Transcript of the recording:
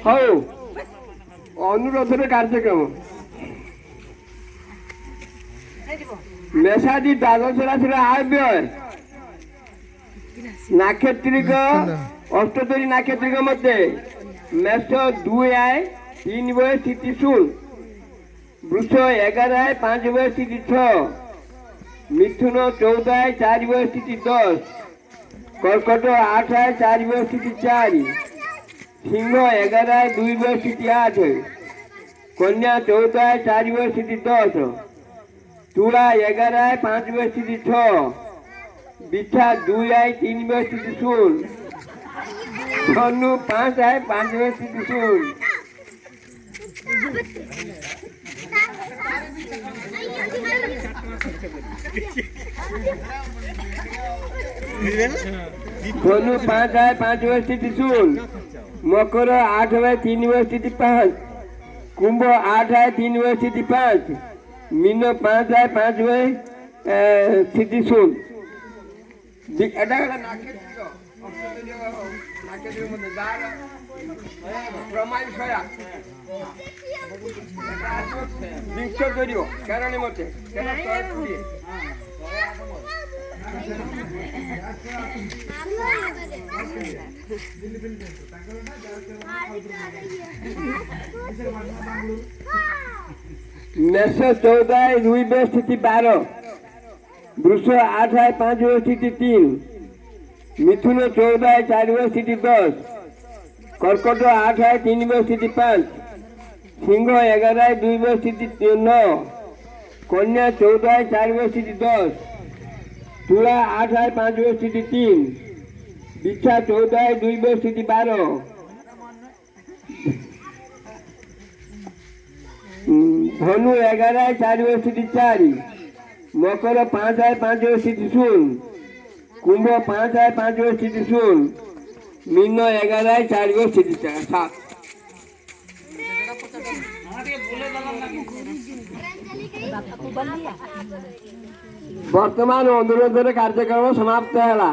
ହଉ ଅନୁରୋଧର କାର୍ଯ୍ୟକ୍ରମ মেশাদি দ্বাদশ রাশির আয় ব্যয় নাক্ষত্রিক অষ্টতরী নাক্ষত্রিক মধ্যে মেষ 2 আয় 3 বয়ে স্থিতি 0, বৃষ 11 আয় 5 বয়ে স্থিতি 6, মিথুন 14 আয় 4 বয়ে স্থিতি 10, কর্কট 8 আয় 4 বয়ে স্থিতি 4, সিংহ 11 আয় 2 বয়ে স্থিতি 8, কন্যা 14 আয় 4 বয়ে স্থিতি 10, তুলা 11 আয় 5 বয়ে স্থিতি 6, বিছা 2 আয় 3 বয়ে স্থিতি 0, ধনু 5 আয় 5 বয়ে স্থিতি 0। ধনু 5 আয় 5 বয়ে স্থিতি 0, মকর 8 আয় 3 বয়ে স্থিতি 5, কুম্ভ 8 আয় 3 বয়ে স্থিতি 5, মিন 5 আয় 5 বয়ে স্থিতি 0। এটা হলো নাক্ষত্রিক মধ্যে যার প্রমাণ ছয়া বিংশ করিব কারণ মতে মেষ 14 আয় 2 বয়ে স্থিতি 12, বৃষ 8 আয় 5 বয়ে স্থিতি 3, মিথুন 14 আয় 4 বয়ে স্থিতি 10, কর্কট 8 আয় 3 বয়ে স্থিতি 5, সিংহ 11 আয় 2 বয়ে স্থিতি 9, কন্যা 14 আয় 4 বয়ে স্থিতি 10, তুলা 8 আয় 5 বয়ে স্থিতি 3, বিছা 14 আয় 2 বয়ে স্থিতি 12, ধনু 11 আয় 4 বয়ে স্থিতি 4, মকর 5 আয় 5 বয়ে স্থিতি 0, কুম্ভ 5 আয় 5 বয়ে স্থিতি 0, মিন 11 আয় 4 বয়ে স্থিতি 7। ବର୍ତ୍ତମାନ ଅନୁରୋଧରେ କାର୍ଯ୍ୟକ୍ରମ ସମାପ୍ତ ହେଲା।